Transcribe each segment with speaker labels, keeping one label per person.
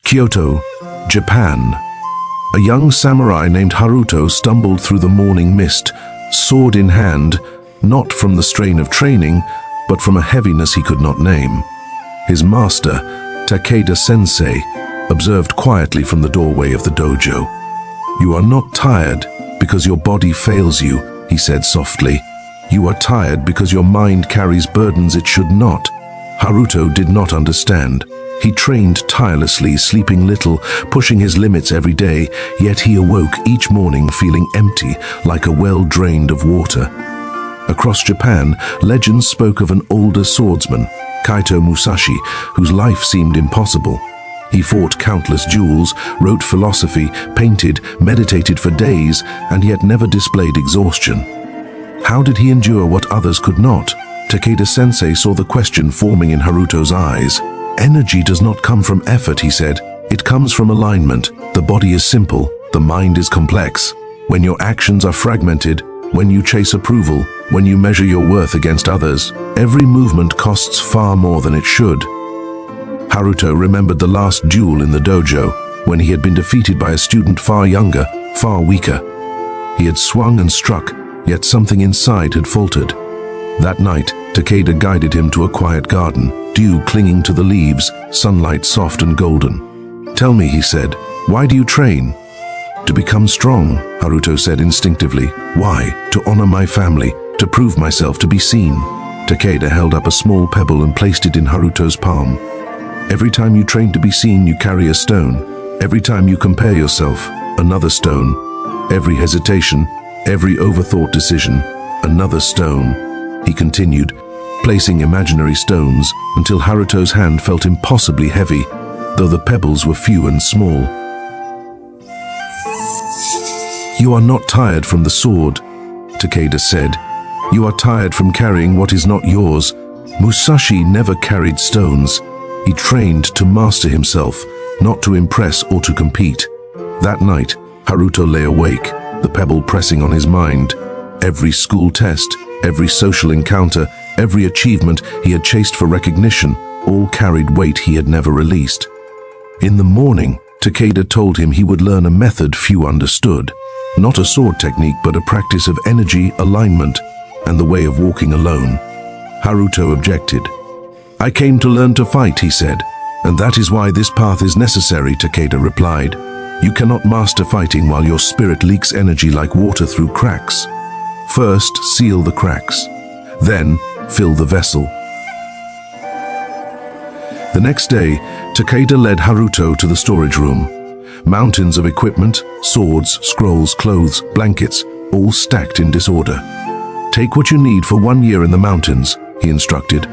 Speaker 1: Kyoto, Japan. A young samurai named Haruto stumbled through the morning mist, sword in hand, not from the strain of training, but from a heaviness he could not name. His master, Takeda Sensei, observed quietly from the doorway of the dojo. "You are not tired because your body fails you," he said softly. "You are tired because your mind carries burdens it should not." Haruto did not understand. He trained tirelessly, sleeping little, pushing his limits every day, yet he awoke each morning feeling empty, like a well drained of water. Across Japan, legends spoke of an older swordsman, Kaito Musashi, whose life seemed impossible. He fought countless duels, wrote philosophy, painted, meditated for days, and yet never displayed exhaustion. How did he endure what others could not? Takeda Sensei saw the question forming in Haruto's eyes. "Energy does not come from effort," he said. "It comes from alignment. The body is simple, the mind is complex. When your actions are fragmented, when you chase approval, when you measure your worth against others, every movement costs far more than it should." Haruto remembered the last duel in the dojo, when he had been defeated by a student far younger, far weaker. He had swung and struck, yet something inside had faltered. That night, Takeda guided him to a quiet garden, dew clinging to the leaves, sunlight soft and golden. "Tell me," he said, "why do you train?" "To become strong," Haruto said instinctively. "Why? To honor my family, to prove myself, to be seen." Takeda held up a small pebble and placed it in Haruto's palm. "Every time you train to be seen, you carry a stone. Every time you compare yourself, another stone. Every hesitation, every overthought decision, another stone." He continued, placing imaginary stones until Haruto's hand felt impossibly heavy, though the pebbles were few and small. "You are not tired from the sword," Takeda said. "You are tired from carrying what is not yours." Musashi never carried stones. He trained to master himself, not to impress or to compete. That night, Haruto lay awake, the pebble pressing on his mind. Every school test, every social encounter, every achievement he had chased for recognition, all carried weight he had never released. In the morning, Takeda told him he would learn a method few understood. Not a sword technique, but a practice of energy, alignment, and the way of walking alone. Haruto objected. "I came to learn to fight," he said, "and that is why this path is necessary," Takeda replied. "You cannot master fighting while your spirit leaks energy like water through cracks. First, seal the cracks. Then, fill the vessel." The next day, Takeda led Haruto to the storage room. Mountains of equipment, swords, scrolls, clothes, blankets, all stacked in disorder. "Take what you need for 1 year in the mountains," he instructed.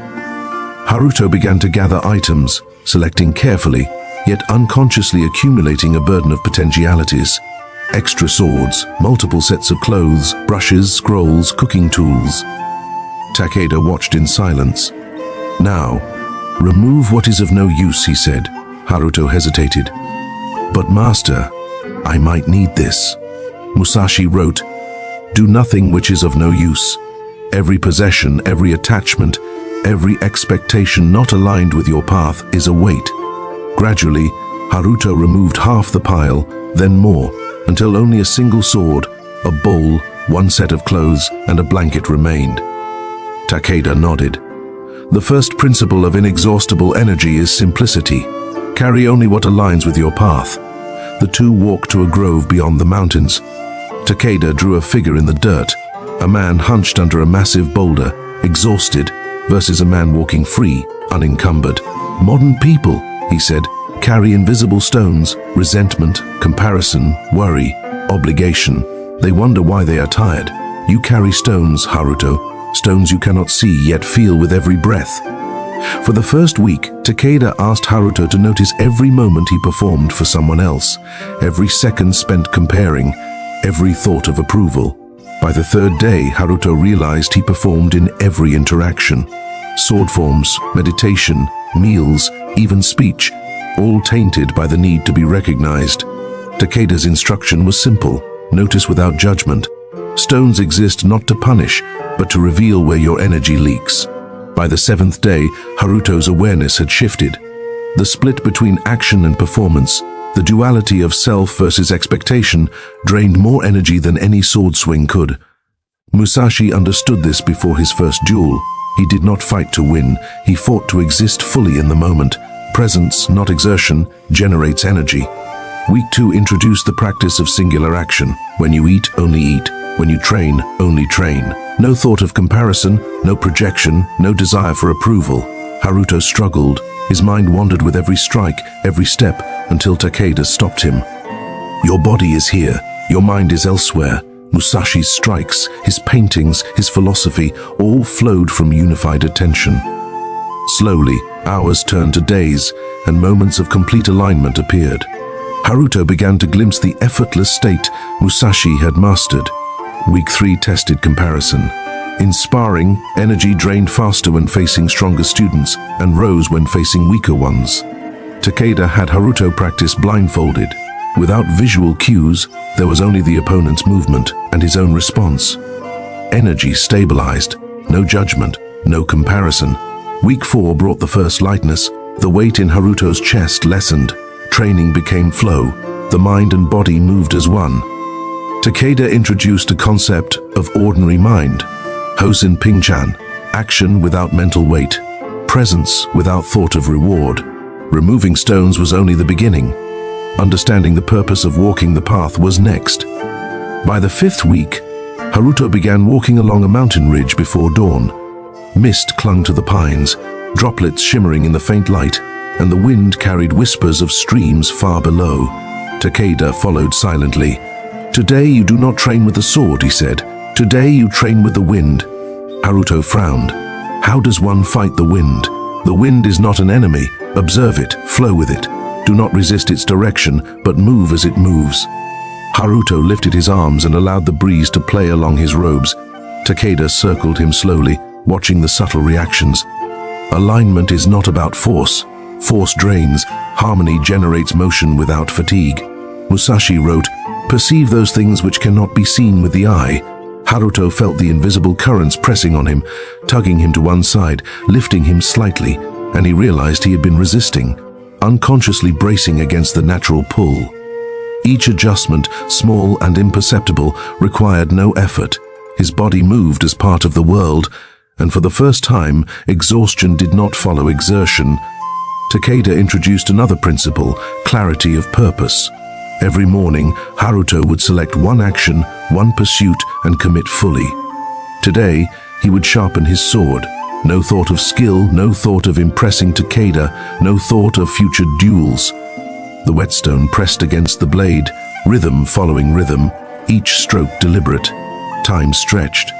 Speaker 1: Haruto began to gather items, selecting carefully, yet unconsciously accumulating a burden of potentialities. Extra swords, multiple sets of clothes, brushes, scrolls, cooking tools. Takeda watched in silence. "Now, remove what is of no use," he said. Haruto hesitated. "But master, I might need this." Musashi wrote, "Do nothing which is of no use. Every possession, every attachment, every expectation not aligned with your path is a weight." Gradually, Haruto removed half the pile, then more, until only a single sword, a bowl, 1 set of clothes, and a blanket remained. Takeda nodded. "The first principle of inexhaustible energy is simplicity. Carry only what aligns with your path." The two walked to a grove beyond the mountains. Takeda drew a figure in the dirt, a man hunched under a massive boulder, exhausted, versus a man walking free, unencumbered. "Modern people," he said, "carry invisible stones, resentment, comparison, worry, obligation. They wonder why they are tired. You carry stones, Haruto, stones you cannot see yet feel with every breath." For the first week, Takeda asked Haruto to notice every moment he performed for someone else, every second spent comparing, every thought of approval. By the third day, Haruto realized he performed in every interaction. Sword forms, meditation, meals, even speech, all tainted by the need to be recognized. Takeda's instruction was simple: notice without judgment. Stones exist not to punish, but to reveal where your energy leaks. By the 7th day, Haruto's awareness had shifted. The split between action and performance, the duality of self versus expectation, drained more energy than any sword swing could. Musashi understood this before his first duel. He did not fight to win, he fought to exist fully in the moment. Presence, not exertion, generates energy. Week 2 introduced the practice of singular action. When you eat, only eat. When you train, only train. No thought of comparison, no projection, no desire for approval. Haruto struggled. His mind wandered with every strike, every step, until Takeda stopped him. Your body is here, your mind is elsewhere. Musashi's strikes, his paintings, his philosophy, all flowed from unified attention. Slowly, hours turned to days, and moments of complete alignment appeared. Haruto began to glimpse the effortless state Musashi had mastered. Week 3 tested comparison. In sparring, energy drained faster when facing stronger students and rose when facing weaker ones. Takeda had Haruto practice blindfolded. Without visual cues, there was only the opponent's movement and his own response. Energy stabilized, no judgment, no comparison. Week 4 brought the first lightness. The weight in Haruto's chest lessened. Training became flow. The mind and body moved as one. Takeda introduced a concept of ordinary mind. Hosen Pingchan, action without mental weight, presence without thought of reward. Removing stones was only the beginning. Understanding the purpose of walking the path was next. By the 5th week, Haruto began walking along a mountain ridge before dawn. Mist clung to the pines, droplets shimmering in the faint light, and the wind carried whispers of streams far below. Takeda followed silently. Today you do not train with the sword, he said. Today you train with the wind. Haruto frowned. How does one fight the wind? The wind is not an enemy. Observe it, flow with it. Do not resist its direction, but move as it moves. Haruto lifted his arms and allowed the breeze to play along his robes. Takeda circled him slowly, watching the subtle reactions. Alignment is not about force. Force drains. Harmony generates motion without fatigue. Musashi wrote, "Perceive those things which cannot be seen with the eye." Haruto felt the invisible currents pressing on him, tugging him to one side, lifting him slightly, and he realized he had been resisting, unconsciously bracing against the natural pull. Each adjustment, small and imperceptible, required no effort. His body moved as part of the world, and for the first time, exhaustion did not follow exertion. Takeda introduced another principle, clarity of purpose. Every morning, Haruto would select one action, one pursuit, and commit fully. Today, he would sharpen his sword. No thought of skill, no thought of impressing Takeda, no thought of future duels. The whetstone pressed against the blade, rhythm following rhythm, each stroke deliberate. Time stretched.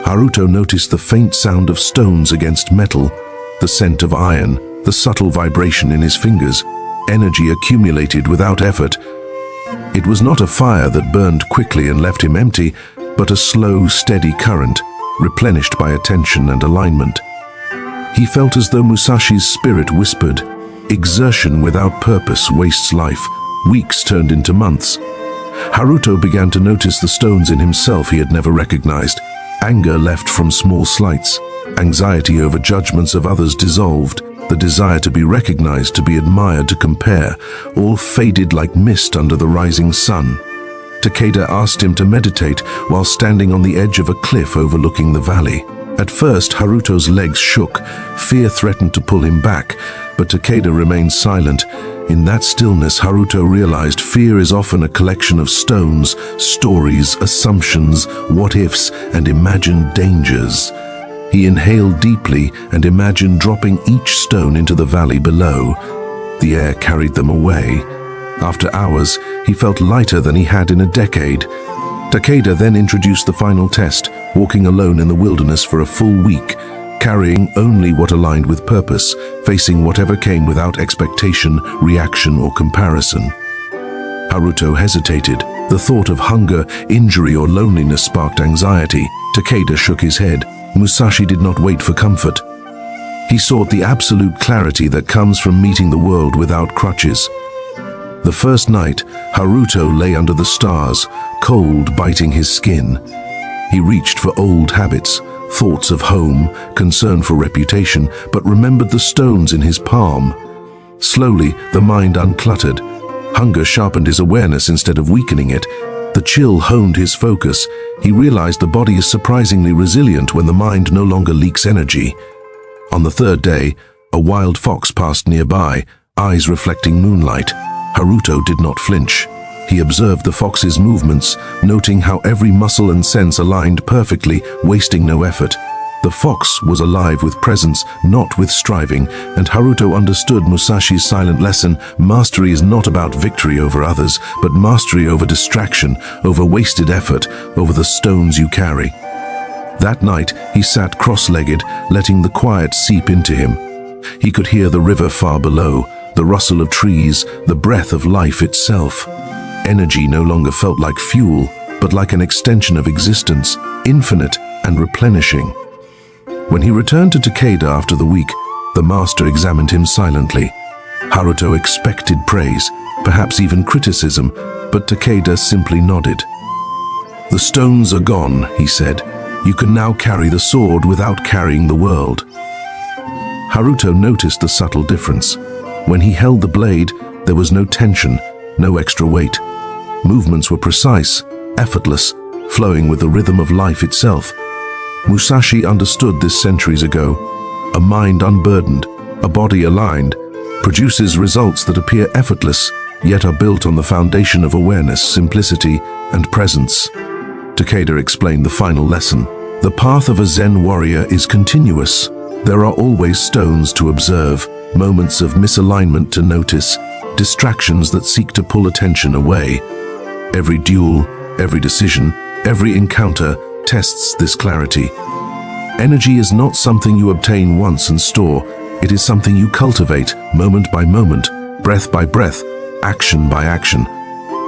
Speaker 1: Haruto noticed the faint sound of stones against metal, the scent of iron, the subtle vibration in his fingers. Energy accumulated without effort. It was not a fire that burned quickly and left him empty, but a slow, steady current, replenished by attention and alignment. He felt as though Musashi's spirit whispered, "Exertion without purpose wastes life." Weeks turned into months. Haruto began to notice the stones in himself he had never recognized. Anger left from small slights. Anxiety over judgments of others dissolved. The desire to be recognized, to be admired, to compare, all faded like mist under the rising sun. Takeda asked him to meditate while standing on the edge of a cliff overlooking the valley. At first, Haruto's legs shook. Fear threatened to pull him back, but Takeda remained silent. In that stillness, Haruto realized fear is often a collection of stones, stories, assumptions, what-ifs, and imagined dangers. He inhaled deeply and imagined dropping each stone into the valley below. The air carried them away. After hours, he felt lighter than he had in a decade. Takeda then introduced the final test, walking alone in the wilderness for a full week, carrying only what aligned with purpose, facing whatever came without expectation, reaction, or comparison. Haruto hesitated. The thought of hunger, injury, or loneliness sparked anxiety. Takeda shook his head. Musashi did not wait for comfort. He sought the absolute clarity that comes from meeting the world without crutches. The first night, Haruto lay under the stars, cold biting his skin. He reached for old habits, thoughts of home, concern for reputation, but remembered the stones in his palm. Slowly, the mind uncluttered. Hunger sharpened his awareness instead of weakening it. The chill honed his focus. He realized the body is surprisingly resilient when the mind no longer leaks energy. On the third day, a wild fox passed nearby, eyes reflecting moonlight. Haruto did not flinch. He observed the fox's movements, noting how every muscle and sense aligned perfectly, wasting no effort. The fox was alive with presence, not with striving, and Haruto understood Musashi's silent lesson: mastery is not about victory over others, but mastery over distraction, over wasted effort, over the stones you carry. That night, he sat cross-legged, letting the quiet seep into him. He could hear the river far below, the rustle of trees, the breath of life itself. Energy no longer felt like fuel, but like an extension of existence, infinite and replenishing. When he returned to Takeda after the week, the master examined him silently. Haruto expected praise, perhaps even criticism, but Takeda simply nodded. "The stones are gone," he said. "You can now carry the sword without carrying the world." Haruto noticed the subtle difference. When he held the blade, there was no tension, no extra weight. Movements were precise, effortless, flowing with the rhythm of life itself. Musashi understood this centuries ago. A mind unburdened, a body aligned, produces results that appear effortless, yet are built on the foundation of awareness, simplicity, and presence. Takeda explained the final lesson. The path of a Zen warrior is continuous. There are always stones to observe, moments of misalignment to notice, distractions that seek to pull attention away. Every duel, every decision, every encounter tests this clarity. Energy is not something you obtain once and store. It is something you cultivate, moment by moment, breath by breath, action by action.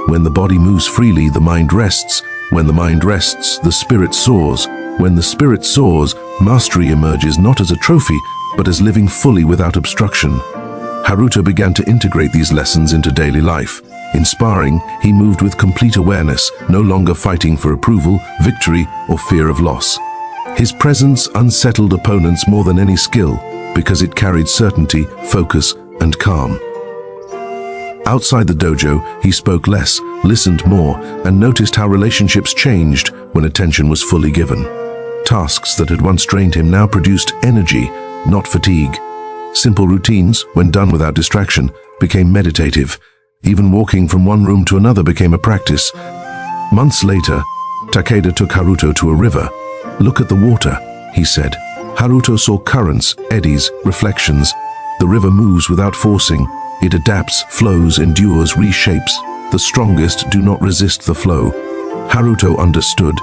Speaker 1: When the body moves freely, the mind rests. When the mind rests, the spirit soars. When the spirit soars, mastery emerges not as a trophy, but as living fully without obstruction. Haruto began to integrate these lessons into daily life. Inspiring, he moved with complete awareness, no longer fighting for approval, victory, or fear of loss. His presence unsettled opponents more than any skill, because it carried certainty, focus, and calm. Outside the dojo, he spoke less, listened more, and noticed how relationships changed when attention was fully given. Tasks that had once drained him now produced energy, not fatigue. Simple routines, when done without distraction, became meditative. Even walking from one room to another became a practice. Months later, Takeda took Haruto to a river. "Look at the water," he said. Haruto saw currents, eddies, reflections. The river moves without forcing. It adapts, flows, endures, reshapes. The strongest do not resist the flow. Haruto understood.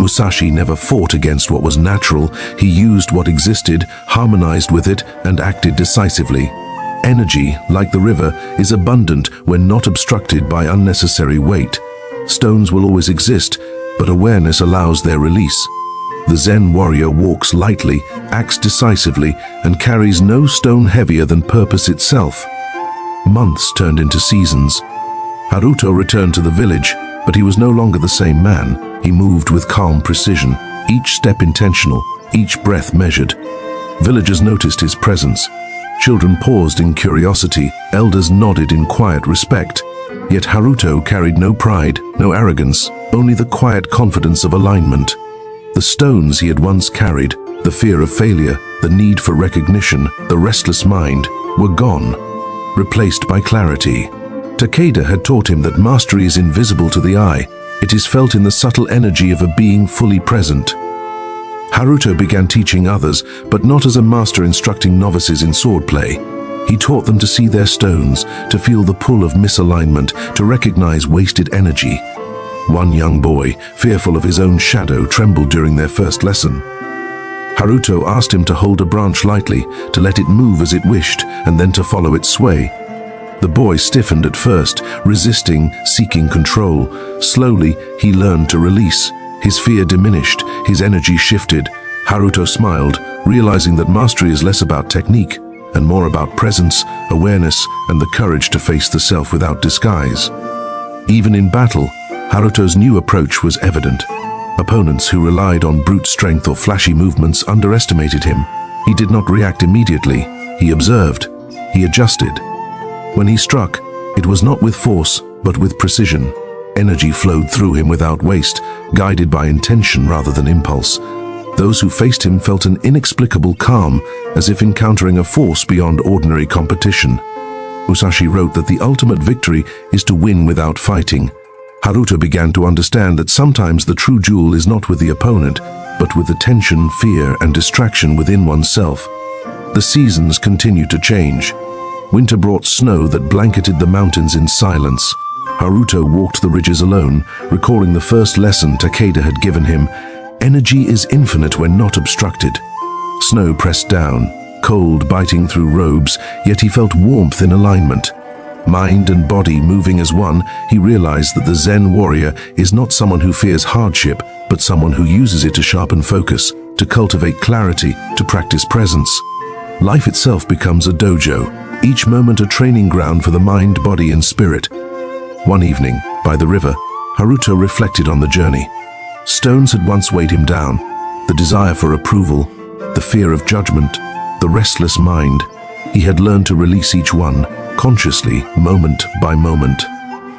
Speaker 1: Musashi never fought against what was natural. He used what existed, harmonized with it, and acted decisively. Energy, like the river, is abundant when not obstructed by unnecessary weight. Stones will always exist, but awareness allows their release. The Zen warrior walks lightly, acts decisively, and carries no stone heavier than purpose itself. Months turned into seasons. Haruto returned to the village, but he was no longer the same man. He moved with calm precision, each step intentional, each breath measured. Villagers noticed his presence. Children paused in curiosity, elders nodded in quiet respect. Yet Haruto carried no pride, no arrogance, only the quiet confidence of alignment. The stones he had once carried, the fear of failure, the need for recognition, the restless mind, were gone, replaced by clarity. Takeda had taught him that mastery is invisible to the eye. It is felt in the subtle energy of a being fully present. Haruto began teaching others, but not as a master instructing novices in swordplay. He taught them to see their stones, to feel the pull of misalignment, to recognize wasted energy. One young boy, fearful of his own shadow, trembled during their first lesson. Haruto asked him to hold a branch lightly, to let it move as it wished, and then to follow its sway. The boy stiffened at first, resisting, seeking control. Slowly, he learned to release. His fear diminished, his energy shifted. Haruto smiled, realizing that mastery is less about technique and more about presence, awareness, and the courage to face the self without disguise. Even in battle, Haruto's new approach was evident. Opponents who relied on brute strength or flashy movements underestimated him. He did not react immediately. He observed. He adjusted. When he struck, it was not with force, but with precision. Energy flowed through him without waste, guided by intention rather than impulse. Those who faced him felt an inexplicable calm, as if encountering a force beyond ordinary competition. Musashi wrote that the ultimate victory is to win without fighting. Haruto began to understand that sometimes the true duel is not with the opponent, but with the tension, fear, and distraction within oneself. The seasons continued to change. Winter brought snow that blanketed the mountains in silence. Haruto walked the ridges alone, recalling the first lesson Takeda had given him. Energy is infinite when not obstructed. Snow pressed down, cold biting through robes, yet he felt warmth in alignment. Mind and body moving as one, he realized that the Zen warrior is not someone who fears hardship, but someone who uses it to sharpen focus, to cultivate clarity, to practice presence. Life itself becomes a dojo, each moment a training ground for the mind, body, and spirit. One evening, by the river, Haruto reflected on the journey. Stones had once weighed him down, the desire for approval, the fear of judgment, the restless mind. He had learned to release each one, consciously, moment by moment.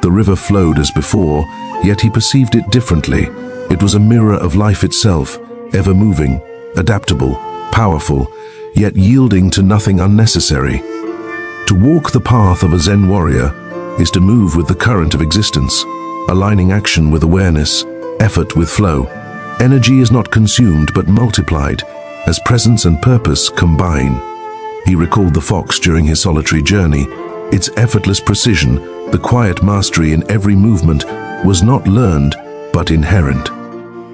Speaker 1: The river flowed as before, yet he perceived it differently. It was a mirror of life itself, ever moving, adaptable, powerful, yet yielding to nothing unnecessary. To walk the path of a Zen warrior is to move with the current of existence, aligning action with awareness, effort with flow. Energy is not consumed but multiplied, as presence and purpose combine. He recalled the fox during his solitary journey. Its effortless precision, the quiet mastery in every movement, was not learned, but inherent.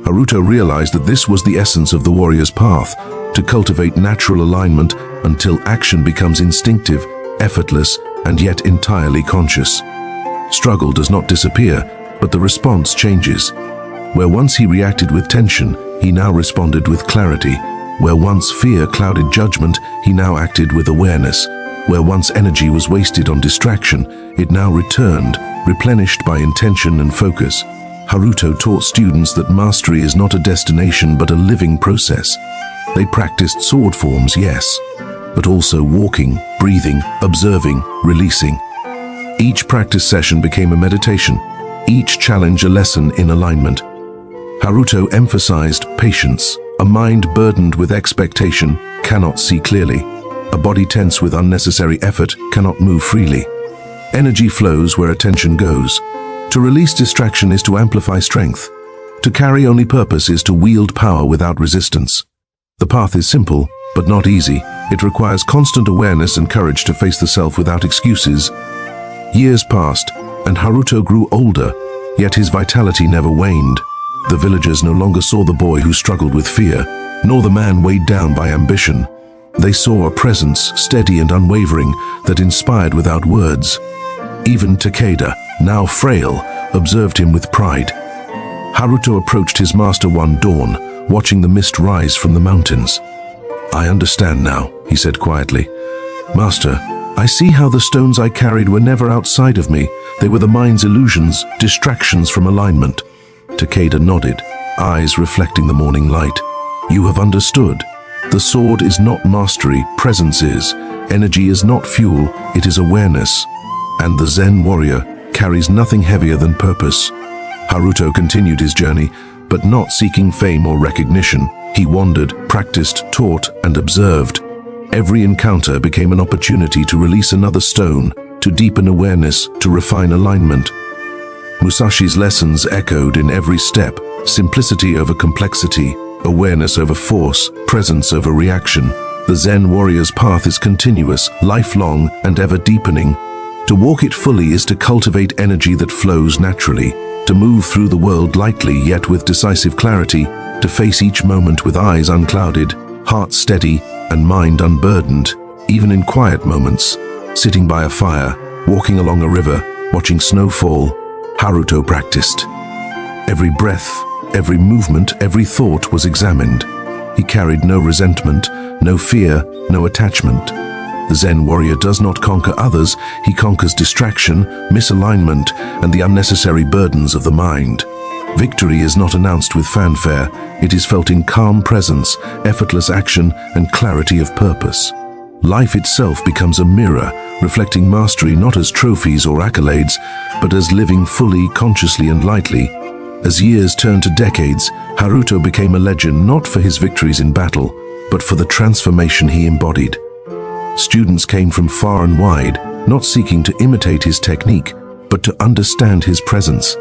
Speaker 1: Haruto realized that this was the essence of the warrior's path, to cultivate natural alignment until action becomes instinctive, effortless, and yet entirely conscious. Struggle does not disappear, but the response changes. Where once he reacted with tension, he now responded with clarity. Where once fear clouded judgment, he now acted with awareness. Where once energy was wasted on distraction, it now returned, replenished by intention and focus. Haruto taught students that mastery is not a destination but a living process. They practiced sword forms, yes, but also walking, breathing, observing, releasing. Each practice session became a meditation, each challenge a lesson in alignment. Haruto emphasized patience. A mind burdened with expectation cannot see clearly. A body tense with unnecessary effort cannot move freely. Energy flows where attention goes. To release distraction is to amplify strength. To carry only purpose is to wield power without resistance. The path is simple, but not easy. It requires constant awareness and courage to face the self without excuses. Years passed, and Haruto grew older, yet his vitality never waned. The villagers no longer saw the boy who struggled with fear, nor the man weighed down by ambition. They saw a presence, steady and unwavering, that inspired without words. Even Takeda, now frail, observed him with pride. Haruto approached his master one dawn, watching the mist rise from the mountains. "I understand now," he said quietly. "Master, I see how the stones I carried were never outside of me. They were the mind's illusions, distractions from alignment." Takeda nodded, eyes reflecting the morning light. "You have understood. The sword is not mastery, presence is. Energy is not fuel, it is awareness. And the Zen warrior carries nothing heavier than purpose." Haruto continued his journey, but not seeking fame or recognition. He wandered, practiced, taught, and observed. Every encounter became an opportunity to release another stone, to deepen awareness, to refine alignment. Musashi's lessons echoed in every step: simplicity over complexity, awareness over force, presence over reaction. The Zen warrior's path is continuous, lifelong, and ever deepening. To walk it fully is to cultivate energy that flows naturally, to move through the world lightly yet with decisive clarity, to face each moment with eyes unclouded, heart steady, and mind unburdened, even in quiet moments. Sitting by a fire, walking along a river, watching snow fall, Haruto practiced. Every breath, every movement, every thought was examined. He carried no resentment, no fear, no attachment. The Zen warrior does not conquer others, he conquers distraction, misalignment, and the unnecessary burdens of the mind. Victory is not announced with fanfare, it is felt in calm presence, effortless action, and clarity of purpose. Life itself becomes a mirror, reflecting mastery not as trophies or accolades, but as living fully, consciously and lightly. As years turned to decades, Haruto became a legend not for his victories in battle, but for the transformation he embodied. Students came from far and wide, not seeking to imitate his technique, but to understand his presence.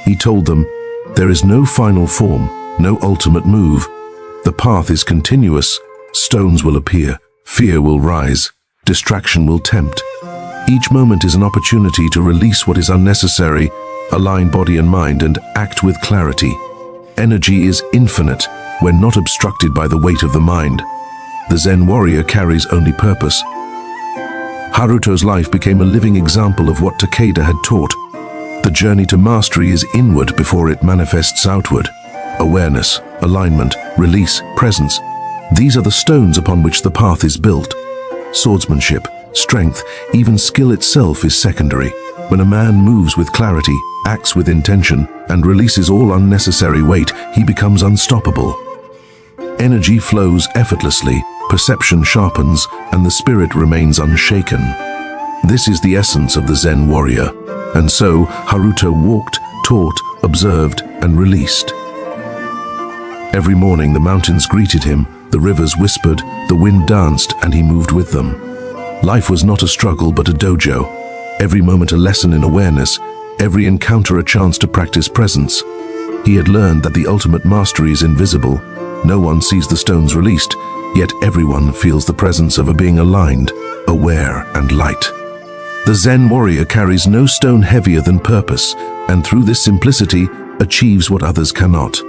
Speaker 1: He told them, "There is no final form, no ultimate move. The path is continuous. Stones will appear, fear will rise, distraction will tempt. Each moment is an opportunity to release what is unnecessary, align body and mind, and act with clarity. Energy is infinite when not obstructed by the weight of the mind. The Zen warrior carries only purpose." Haruto's life became a living example of what Takeda had taught. The journey to mastery is inward before it manifests outward. Awareness, alignment, release, presence. These are the stones upon which the path is built. Swordsmanship, strength, even skill itself is secondary. When a man moves with clarity, acts with intention, and releases all unnecessary weight, he becomes unstoppable. Energy flows effortlessly, perception sharpens, and the spirit remains unshaken. This is the essence of the Zen warrior. And so, Haruto walked, taught, observed, and released. Every morning the mountains greeted him, the rivers whispered, the wind danced, and he moved with them. Life was not a struggle but a dojo. Every moment a lesson in awareness, every encounter a chance to practice presence. He had learned that the ultimate mastery is invisible. No one sees the stones released, yet everyone feels the presence of a being aligned, aware, and light. The Zen warrior carries no stone heavier than purpose, and through this simplicity achieves what others cannot.